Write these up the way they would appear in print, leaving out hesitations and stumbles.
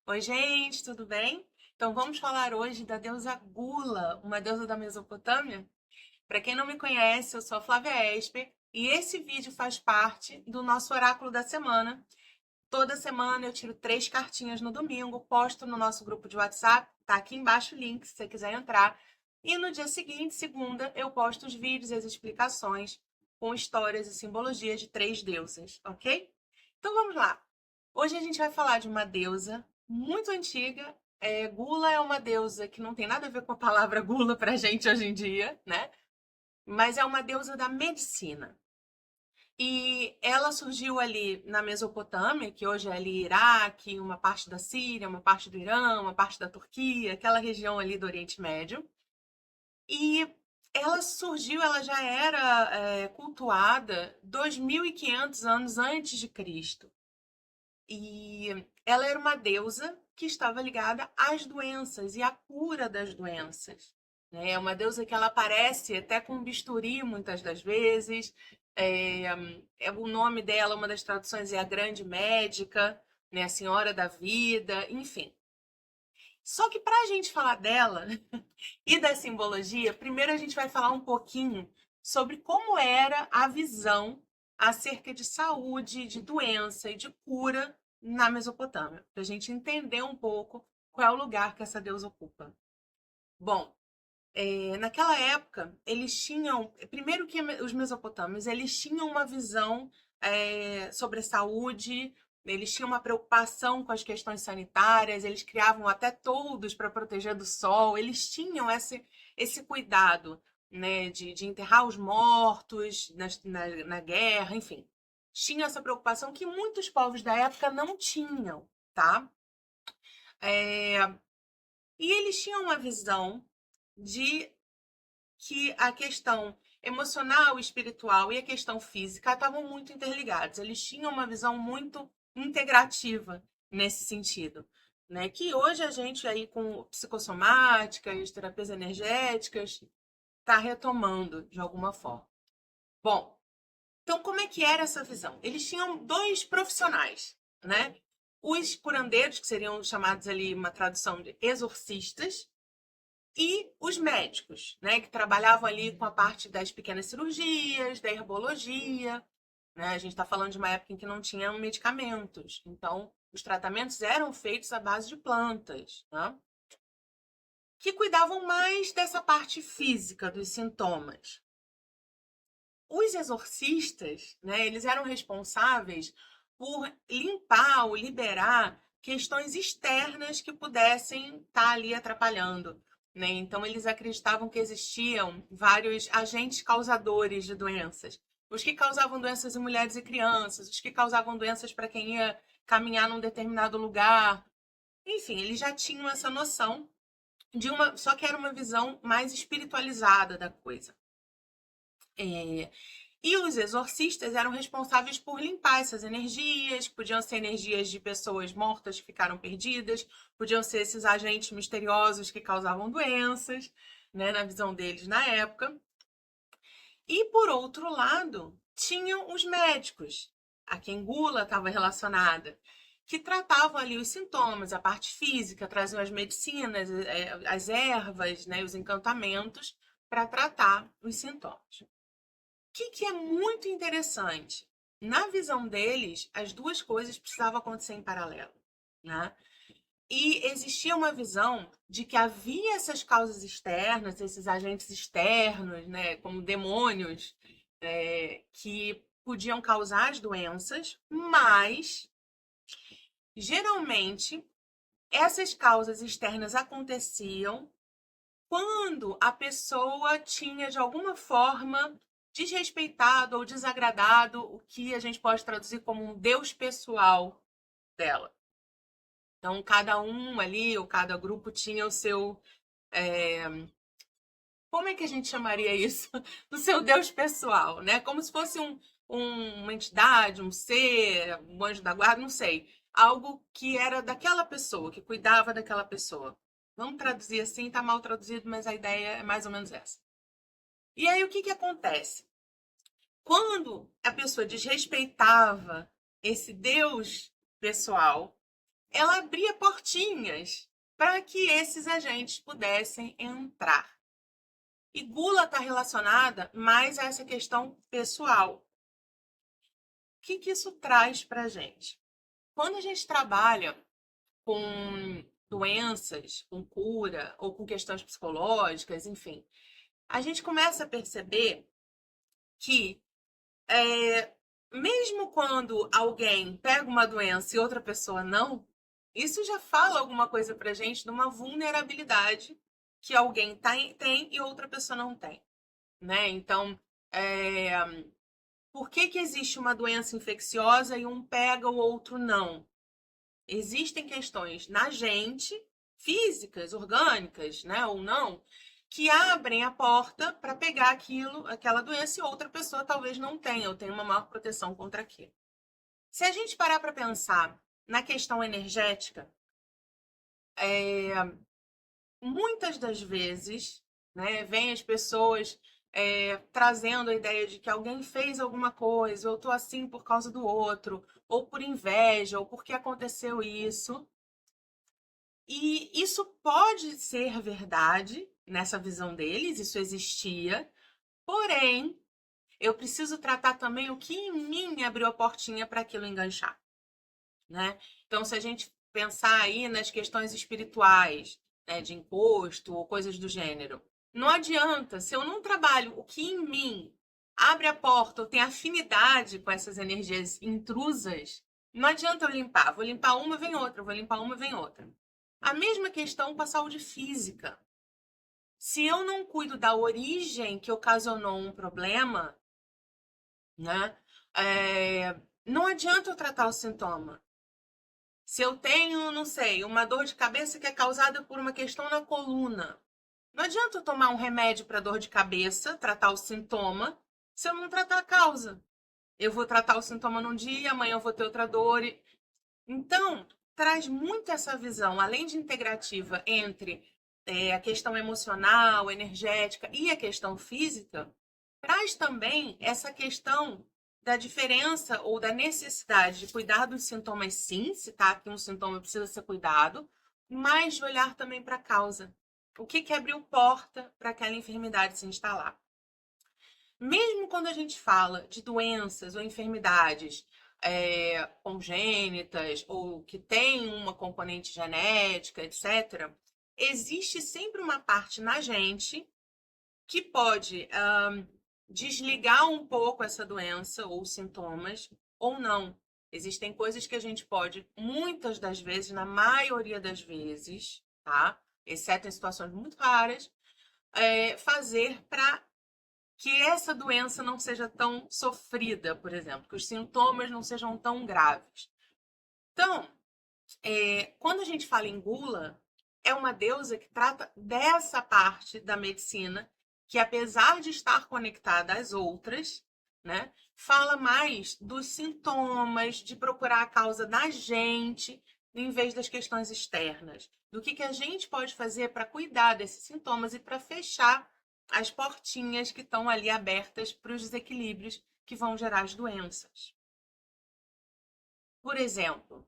Oi, gente, tudo bem? Então vamos falar hoje da deusa Gula, uma deusa da Mesopotâmia? Para quem não me conhece, eu sou a Flávia Esper e esse vídeo faz parte do nosso oráculo da semana. Toda semana eu tiro 3 cartinhas no domingo, posto no nosso grupo de WhatsApp, tá aqui embaixo o link se você quiser entrar. E no dia seguinte, segunda, eu posto os vídeos e as explicações com histórias e simbologias de 3 deusas, ok? Então vamos lá. Hoje a gente vai falar de uma deusa muito antiga. Gula é uma deusa que não tem nada a ver com a palavra gula pra gente hoje em dia, né? Mas é uma deusa da medicina. E ela surgiu ali na Mesopotâmia, que hoje é ali Iraque, uma parte da Síria, uma parte do Irã, uma parte da Turquia, aquela região ali do Oriente Médio. E ela surgiu, ela já era cultuada 2.500 anos antes de Cristo. E ela era uma deusa que estava ligada às doenças e à cura das doenças. Né? É uma deusa que ela aparece até com um bisturi muitas das vezes. É, o nome dela, uma das traduções, é a Grande Médica, né? A Senhora da Vida, enfim. Só que para a gente falar dela e da simbologia, primeiro a gente vai falar um pouquinho sobre como era a visão acerca de saúde, de doença e de cura na Mesopotâmia, para a gente entender um pouco qual é o lugar que essa deusa ocupa. Bom, naquela época, eles tinham, primeiro que os mesopotâmios, eles tinham uma visão sobre a saúde, eles tinham uma preocupação com as questões sanitárias, eles criavam até toldos para proteger do sol, eles tinham esse cuidado, né, de enterrar os mortos na guerra, enfim. Tinha essa preocupação que muitos povos da época não tinham, tá? É, e eles tinham uma visão de que a questão emocional, espiritual e a questão física estavam muito interligados. Eles tinham uma visão muito integrativa nesse sentido, né? Que hoje a gente aí com psicossomática e as terapias energéticas está retomando de alguma forma. Bom, então como é que era essa visão? Eles tinham 2 profissionais, né? Os curandeiros, que seriam chamados ali uma tradução de exorcistas, e os médicos, né, que trabalhavam ali com a parte das pequenas cirurgias, da herbologia, né? A gente está falando de uma época em que não tinham medicamentos, então os tratamentos eram feitos à base de plantas, né? Que cuidavam mais dessa parte física dos sintomas. Os exorcistas, né, eles eram responsáveis por limpar ou liberar questões externas que pudessem estar ali atrapalhando. Né? Então, eles acreditavam que existiam vários agentes causadores de doenças. Os que causavam doenças em mulheres e crianças, os que causavam doenças para quem ia caminhar num determinado lugar. Enfim, eles já tinham essa noção de uma. Só que era uma visão mais espiritualizada da coisa. E os exorcistas eram responsáveis por limpar essas energias, podiam ser energias de pessoas mortas que ficaram perdidas, podiam ser esses agentes misteriosos que causavam doenças, né, na visão deles na época. E por outro lado, tinham os médicos, a quem Gula estava relacionada, que tratavam ali os sintomas, a parte física, traziam as medicinas, as ervas, né, os encantamentos para tratar os sintomas. Que é muito interessante. Na visão deles, as duas coisas precisavam acontecer em paralelo. Né? E existia uma visão de que havia essas causas externas, esses agentes externos, né, como demônios, que podiam causar as doenças, mas geralmente essas causas externas aconteciam quando a pessoa tinha, de alguma forma, desrespeitado ou desagradado o que a gente pode traduzir como um Deus pessoal dela. Então, cada um ali, ou cada grupo tinha o seu. é, Como é que a gente chamaria isso? O seu Deus pessoal, né? Como se fosse uma entidade, um ser, um anjo da guarda, não sei. Algo que era daquela pessoa, que cuidava daquela pessoa. Vamos traduzir assim, tá mal traduzido, mas a ideia é mais ou menos essa. E aí o que acontece? Quando a pessoa desrespeitava esse Deus pessoal, ela abria portinhas para que esses agentes pudessem entrar. E gula está relacionada mais a essa questão pessoal. O que isso traz para a gente? Quando a gente trabalha com doenças, com cura ou com questões psicológicas, enfim, a gente começa a perceber que mesmo quando alguém pega uma doença e outra pessoa não, isso já fala alguma coisa pra gente de uma vulnerabilidade que alguém tem e outra pessoa não tem, né? Então, por que existe uma doença infecciosa e um pega, o outro não? Existem questões na gente, físicas, orgânicas, né, ou não, que abrem a porta para pegar aquela doença e outra pessoa talvez não tenha, ou tenha uma maior proteção contra aquilo. Se a gente parar para pensar na questão energética, muitas das vezes, né, vem as pessoas trazendo a ideia de que alguém fez alguma coisa, eu tô assim por causa do outro, ou por inveja, ou porque aconteceu isso. E isso pode ser verdade nessa visão deles, isso existia, porém, eu preciso tratar também o que em mim abriu a portinha para aquilo enganchar, né? Então, se a gente pensar aí nas questões espirituais, né, de encosto ou coisas do gênero, não adianta, se eu não trabalho o que em mim abre a porta ou tem afinidade com essas energias intrusas, não adianta eu limpar. Vou limpar uma, vem outra, vou limpar uma, vem outra. A mesma questão com a saúde física. Se eu não cuido da origem que ocasionou um problema, né? Não adianta eu tratar o sintoma. Se eu tenho, não sei, uma dor de cabeça que é causada por uma questão na coluna, não adianta eu tomar um remédio para dor de cabeça, tratar o sintoma, se eu não tratar a causa. Eu vou tratar o sintoma num dia, amanhã eu vou ter outra dor. Então, traz muito essa visão, além de integrativa entre a questão emocional, energética e a questão física, traz também essa questão da diferença ou da necessidade de cuidar dos sintomas, sim, se tá aqui um sintoma precisa ser cuidado, mas de olhar também para a causa. O que abriu porta para aquela enfermidade se instalar? Mesmo quando a gente fala de doenças ou enfermidades congênitas ou que têm uma componente genética, etc., existe sempre uma parte na gente que pode desligar um pouco essa doença ou sintomas ou não. Existem coisas que a gente pode, muitas das vezes, na maioria das vezes, tá? Exceto em situações muito raras, fazer para que essa doença não seja tão sofrida, por exemplo, que os sintomas não sejam tão graves. Então, quando a gente fala em gula, é uma deusa que trata dessa parte da medicina, que apesar de estar conectada às outras, né, fala mais dos sintomas, de procurar a causa da gente, em vez das questões externas. Do que a gente pode fazer para cuidar desses sintomas e para fechar as portinhas que estão ali abertas para os desequilíbrios que vão gerar as doenças. Por exemplo,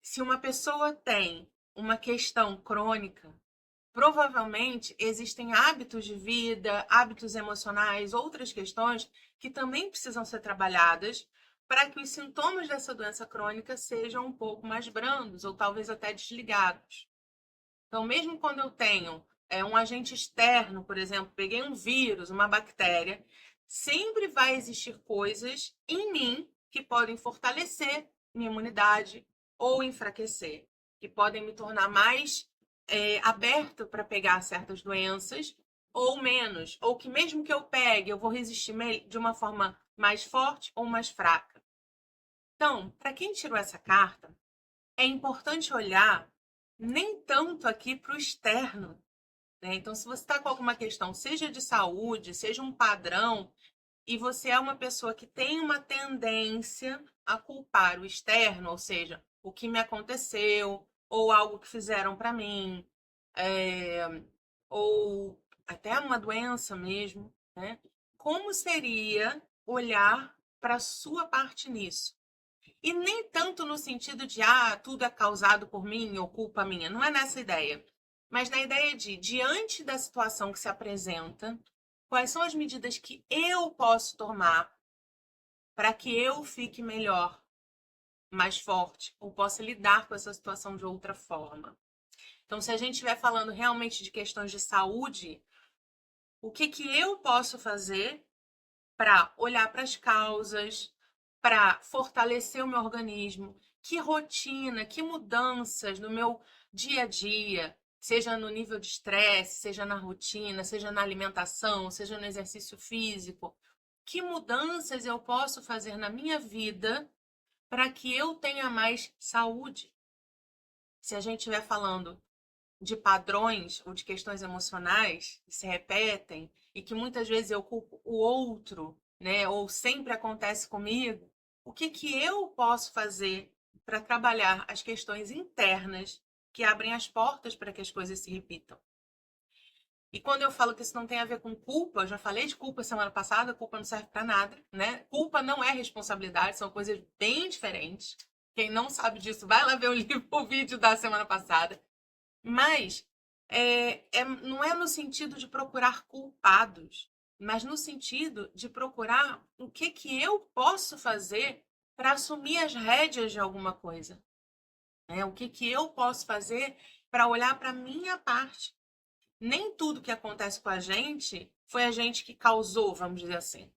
se uma pessoa tem uma questão crônica, provavelmente existem hábitos de vida, hábitos emocionais, outras questões que também precisam ser trabalhadas para que os sintomas dessa doença crônica sejam um pouco mais brandos ou talvez até desligados. Então, mesmo quando eu tenho um agente externo, por exemplo, peguei um vírus, uma bactéria, sempre vai existir coisas em mim que podem fortalecer minha imunidade ou enfraquecer, que podem me tornar mais aberto para pegar certas doenças ou menos, ou que mesmo que eu pegue, eu vou resistir de uma forma mais forte ou mais fraca. Então, para quem tirou essa carta, é importante olhar nem tanto aqui para o externo, né? Então, se você está com alguma questão, seja de saúde, seja um padrão, e você é uma pessoa que tem uma tendência a culpar o externo, ou seja, o que me aconteceu, ou algo que fizeram para mim, ou até uma doença mesmo, né? Como seria olhar para a sua parte nisso? E nem tanto no sentido de, tudo é causado por mim ou culpa minha. Não é nessa ideia. Mas na ideia de, diante da situação que se apresenta, quais são as medidas que eu posso tomar para que eu fique melhor, mais forte, ou possa lidar com essa situação de outra forma. Então, se a gente estiver falando realmente de questões de saúde, o que eu posso fazer para olhar para as causas, para fortalecer o meu organismo, que rotina, que mudanças no meu dia a dia, seja no nível de estresse, seja na rotina, seja na alimentação, seja no exercício físico, que mudanças eu posso fazer na minha vida para que eu tenha mais saúde. Se a gente estiver falando de padrões ou de questões emocionais que se repetem e que muitas vezes eu culpo o outro, né, ou sempre acontece comigo, o que eu posso fazer para trabalhar as questões internas que abrem as portas para que as coisas se repitam? E quando eu falo que isso não tem a ver com culpa, eu já falei de culpa semana passada, culpa não serve para nada, né? Culpa não é responsabilidade, são coisas bem diferentes. Quem não sabe disso, vai lá ver o vídeo da semana passada. Mas não é no sentido de procurar culpados, mas no sentido de procurar o que eu posso fazer para assumir as rédeas de alguma coisa. Né? O que eu posso fazer para olhar para a minha parte. Nem tudo que acontece com a gente foi a gente que causou, vamos dizer assim.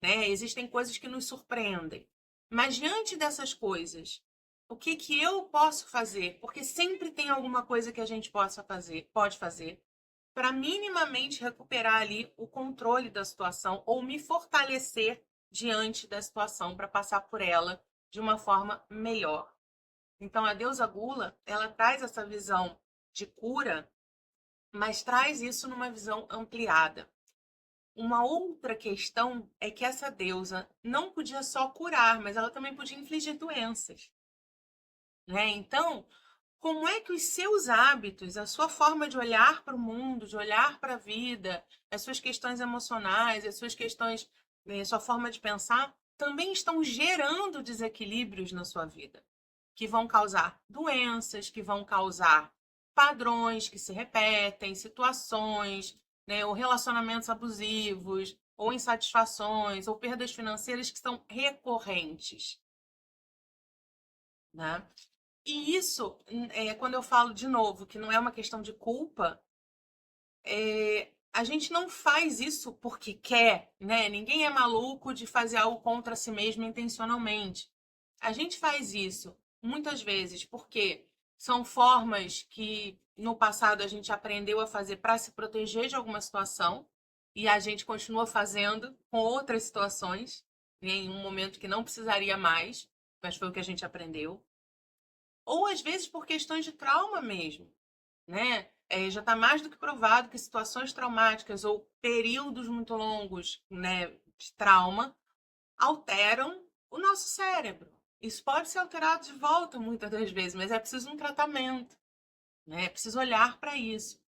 Né? Existem coisas que nos surpreendem. Mas diante dessas coisas, o que eu posso fazer? Porque sempre tem alguma coisa que a gente pode fazer para minimamente recuperar ali o controle da situação ou me fortalecer diante da situação para passar por ela de uma forma melhor. Então a deusa Gula, ela traz essa visão de cura, mas traz isso numa visão ampliada. Uma outra questão é que essa deusa não podia só curar, mas ela também podia infligir doenças. Né? Então, como é que os seus hábitos, a sua forma de olhar para o mundo, de olhar para a vida, as suas questões emocionais, as suas questões, a sua forma de pensar, também estão gerando desequilíbrios na sua vida, que vão causar doenças, que vão causar padrões que se repetem, situações, né, ou relacionamentos abusivos, ou insatisfações, ou perdas financeiras que são recorrentes. Né? E isso, quando eu falo de novo que não é uma questão de culpa, a gente não faz isso porque quer, né? Ninguém é maluco de fazer algo contra si mesmo intencionalmente. A gente faz isso muitas vezes porque são formas que no passado a gente aprendeu a fazer para se proteger de alguma situação e a gente continua fazendo com outras situações, em um momento que não precisaria mais, mas foi o que a gente aprendeu. Ou às vezes por questões de trauma mesmo, né? Já está mais do que provado que situações traumáticas ou períodos muito longos, né, de trauma alteram o nosso cérebro. Isso pode ser alterado de volta muitas das vezes, mas é preciso um tratamento, né? É preciso olhar para isso.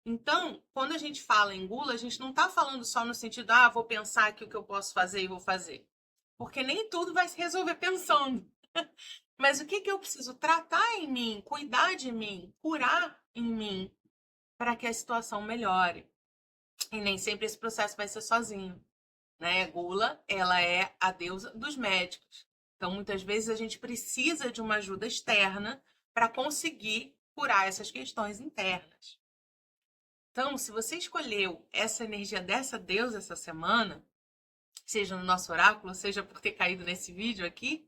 Então, quando a gente fala em gula, a gente não está falando só no sentido, vou pensar aqui o que eu posso fazer e vou fazer. Porque nem tudo vai se resolver pensando. Mas o que eu preciso tratar em mim, cuidar de mim, curar em mim, para que a situação melhore. E nem sempre esse processo vai ser sozinho. Né? Gula, ela é a deusa dos médicos. Então, muitas vezes, a gente precisa de uma ajuda externa para conseguir curar essas questões internas. Então, se você escolheu essa energia dessa deusa essa semana, seja no nosso oráculo, seja por ter caído nesse vídeo aqui,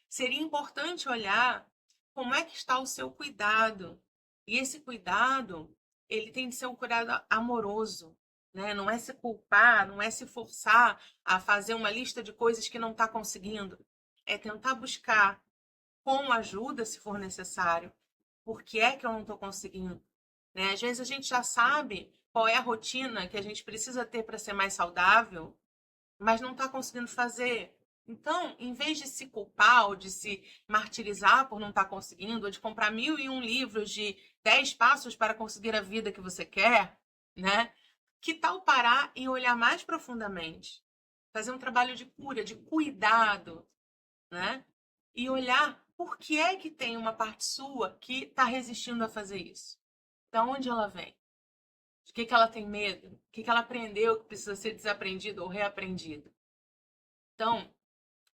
seria importante olhar como é que está o seu cuidado. E esse cuidado, ele tem de ser um cuidado amoroso, né? Não é se culpar, não é se forçar a fazer uma lista de coisas que não está conseguindo. É tentar buscar com ajuda, se for necessário. Por que é que eu não estou conseguindo? Né? Às vezes a gente já sabe qual é a rotina que a gente precisa ter para ser mais saudável, mas não está conseguindo fazer. Então, em vez de se culpar ou de se martirizar por não estar conseguindo, ou de comprar 1001 livros de 10 passos para conseguir a vida que você quer, né? Que tal parar e olhar mais profundamente? Fazer um trabalho de cura, de cuidado, né? e olhar por que é que tem uma parte sua que está resistindo a fazer isso. Da onde ela vem? De que ela tem medo? O que ela aprendeu que precisa ser desaprendido ou reaprendido? Então,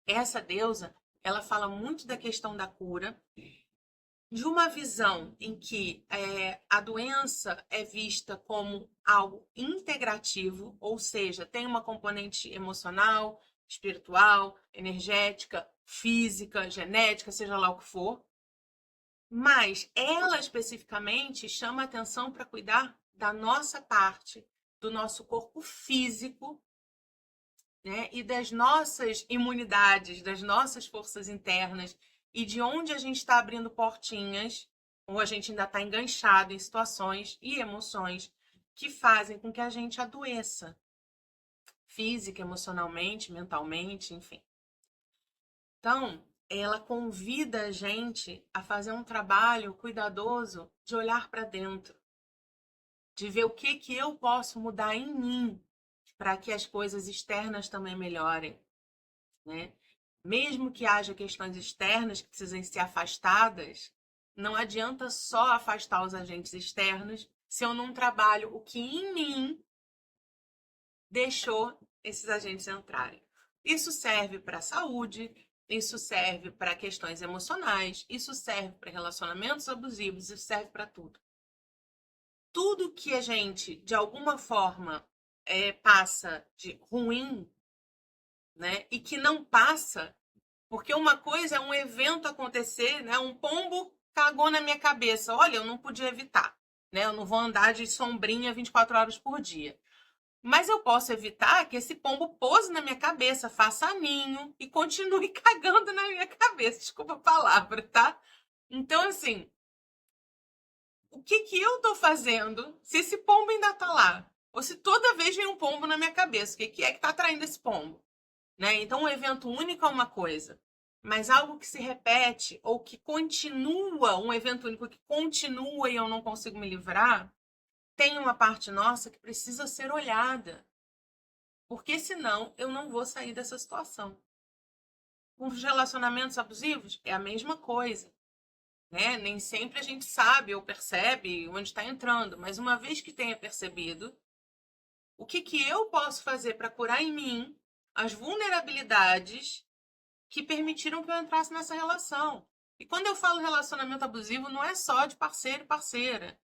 essa deusa, ela fala muito da questão da cura, de uma visão em que a doença é vista como algo integrativo, ou seja, tem uma componente emocional, espiritual, energética, física, genética, seja lá o que for. Mas ela especificamente chama atenção para cuidar da nossa parte, do nosso corpo físico, né? E das nossas imunidades, das nossas forças internas e de onde a gente está abrindo portinhas, ou a gente ainda está enganchado em situações e emoções que fazem com que a gente adoeça, física, emocionalmente, mentalmente, enfim. Então, ela convida a gente a fazer um trabalho cuidadoso de olhar para dentro, de ver o que eu posso mudar em mim para que as coisas externas também melhorem, né? Mesmo que haja questões externas que precisem ser afastadas, não adianta só afastar os agentes externos se eu não trabalho o que em mim deixou esses agentes entrarem. Isso serve para a saúde, isso serve para questões emocionais, isso serve para relacionamentos abusivos, isso serve para tudo. Tudo que a gente, de alguma forma, passa de ruim, né, e que não passa, porque uma coisa é um evento acontecer, né, um pombo cagou na minha cabeça. Olha, eu não podia evitar, né? Eu não vou andar de sombrinha 24 horas por dia. Mas eu posso evitar que esse pombo pouse na minha cabeça, faça ninho e continue cagando na minha cabeça. Desculpa a palavra, tá? Então, assim, o que eu tô fazendo se esse pombo ainda tá lá? Ou se toda vez vem um pombo na minha cabeça, o que é que tá atraindo esse pombo? Né? Então, um evento único é uma coisa, mas algo que se repete ou que continua, um evento único que continua e eu não consigo me livrar, tem uma parte nossa que precisa ser olhada. Porque senão eu não vou sair dessa situação. Com os relacionamentos abusivos é a mesma coisa, né? Nem sempre a gente sabe ou percebe onde está entrando, mas uma vez que tenha percebido, o que eu posso fazer para curar em mim as vulnerabilidades que permitiram que eu entrasse nessa relação? E quando eu falo relacionamento abusivo, não é só de parceiro e parceira.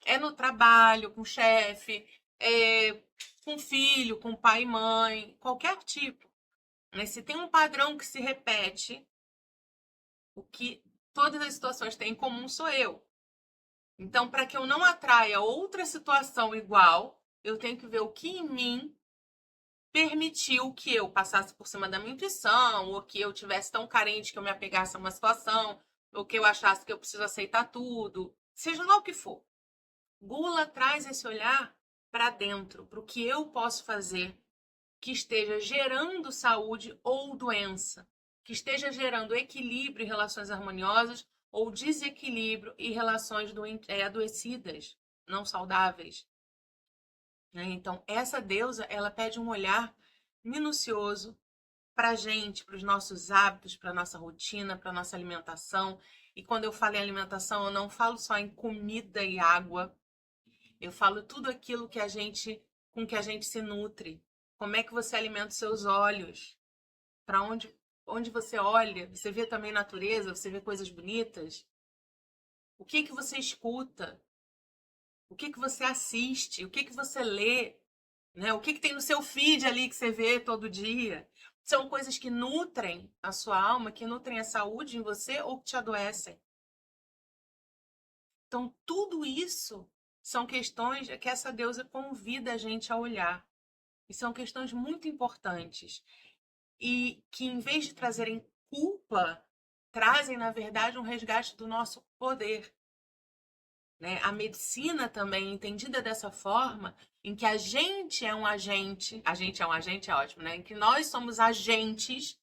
É no trabalho, com o chefe, com filho, com pai e mãe, qualquer tipo. Mas se tem um padrão que se repete, o que todas as situações têm em comum sou eu. Então, para que eu não atraia outra situação igual, eu tenho que ver o que em mim permitiu que eu passasse por cima da minha intuição, ou que eu tivesse tão carente que eu me apegasse a uma situação, ou que eu achasse que eu preciso aceitar tudo, seja lá o que for. Gula traz esse olhar para dentro, para o que eu posso fazer que esteja gerando saúde ou doença, que esteja gerando equilíbrio e relações harmoniosas ou desequilíbrio e relações adoecidas, não saudáveis. Então, essa deusa, ela pede um olhar minucioso para a gente, para os nossos hábitos, para a nossa rotina, para a nossa alimentação. E quando eu falo em alimentação, eu não falo só em comida e água, eu falo tudo aquilo que com que a gente se nutre. Como é que você alimenta os seus olhos? Para onde você olha? Você vê também natureza? Você vê coisas bonitas? O que você escuta? O que você assiste? O que você lê? Né? O que tem no seu feed ali que você vê todo dia? São coisas que nutrem a sua alma, que nutrem a saúde em você ou que te adoecem. Então, tudo isso são questões que essa deusa convida a gente a olhar. E são questões muito importantes. E que, em vez de trazerem culpa, trazem, na verdade, um resgate do nosso poder. Né? A medicina também, entendida dessa forma, em que a gente é um agente é ótimo, né? Em que nós somos agentes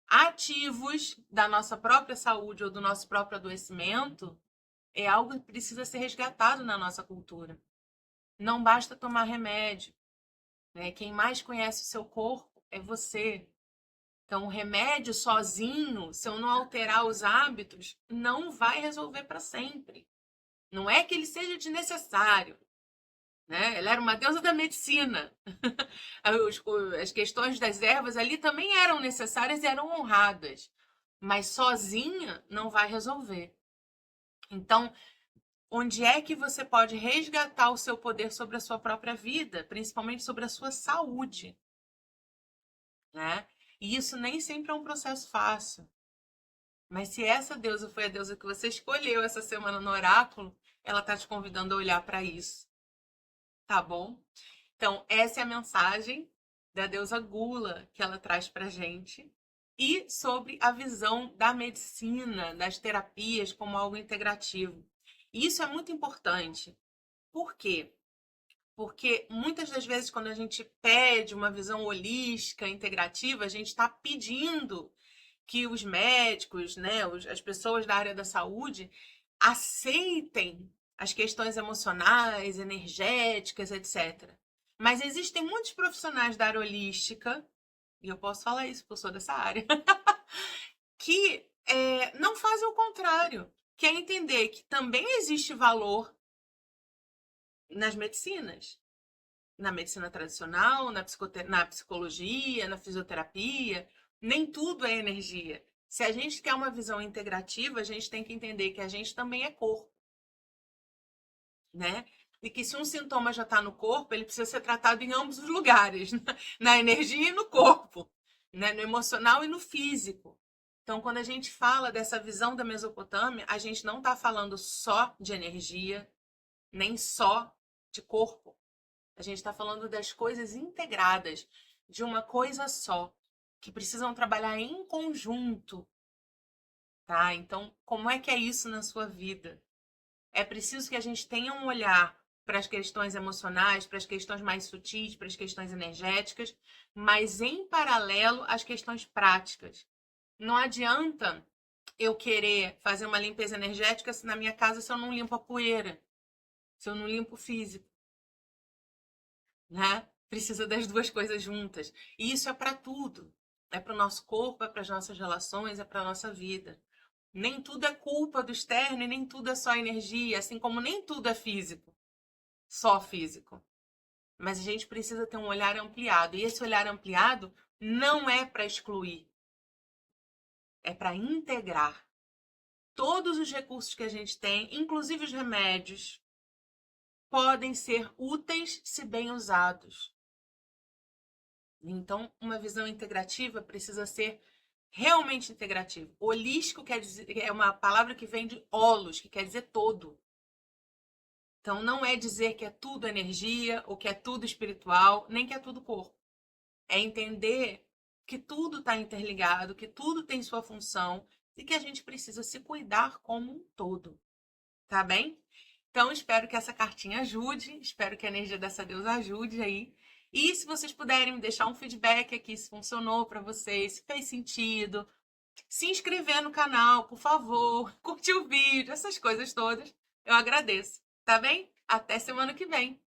ativos da nossa própria saúde ou do nosso próprio adoecimento, é algo que precisa ser resgatado na nossa cultura. Não basta tomar remédio, né? Quem mais conhece o seu corpo é você. Então, o remédio sozinho, se eu não alterar os hábitos, não vai resolver para sempre. Não é que ele seja desnecessário, né? Ela era uma deusa da medicina. As questões das ervas ali também eram necessárias e eram honradas, mas sozinha não vai resolver. Então, onde é que você pode resgatar o seu poder sobre a sua própria vida, principalmente sobre a sua saúde, né? E isso nem sempre é um processo fácil. Mas se essa deusa foi a deusa que você escolheu essa semana no oráculo, ela está te convidando a olhar para isso, tá bom? Então, essa é a mensagem da deusa Gula que ela traz pra gente. E sobre a visão da medicina, das terapias como algo integrativo. E isso é muito importante. Por quê? Porque muitas das vezes, quando a gente pede uma visão holística, integrativa, a gente está pedindo que os médicos, né, as pessoas da área da saúde, aceitem as questões emocionais, energéticas, etc. Mas existem muitos profissionais da área holística, e eu posso falar isso porque eu sou dessa área, que não fazem o contrário. Que é entender que também existe valor nas medicinas. Na medicina tradicional, na psicologia, na fisioterapia. Nem tudo é energia. Se a gente quer uma visão integrativa, a gente tem que entender que a gente também é corpo, né? E que se um sintoma já está no corpo, ele precisa ser tratado em ambos os lugares, na energia e no corpo, né? No emocional e no físico. Então, quando a gente fala dessa visão da Mesopotâmia, a gente não está falando só de energia, nem só de corpo. A gente está falando das coisas integradas, de uma coisa só, que precisam trabalhar em conjunto, tá? Então, como é que é isso na sua vida? É preciso que a gente tenha um olhar para as questões emocionais, para as questões mais sutis, para as questões energéticas, mas em paralelo às questões práticas. Não adianta eu querer fazer uma limpeza energética na minha casa se eu não limpo a poeira, se eu não limpo o físico, né? Precisa das duas coisas juntas. E isso é para tudo. É para o nosso corpo, é para as nossas relações, é para a nossa vida. Nem tudo é culpa do externo e nem tudo é só energia, assim como nem tudo é físico, só físico. Mas a gente precisa ter um olhar ampliado. E esse olhar ampliado não é para excluir, é para integrar. Todos os recursos que a gente tem, inclusive os remédios, podem ser úteis se bem usados. Então, uma visão integrativa precisa ser realmente integrativa. Holístico quer dizer, é uma palavra que vem de holos, que quer dizer todo. Então, não é dizer que é tudo energia, ou que é tudo espiritual, nem que é tudo corpo. É entender que tudo está interligado, que tudo tem sua função e que a gente precisa se cuidar como um todo. Tá bem? Então, espero que essa cartinha ajude, espero que a energia dessa deusa ajude aí. E se vocês puderem me deixar um feedback aqui, se funcionou para vocês, se fez sentido, se inscrever no canal, por favor, curtir o vídeo, essas coisas todas, eu agradeço, tá bem? Até semana que vem!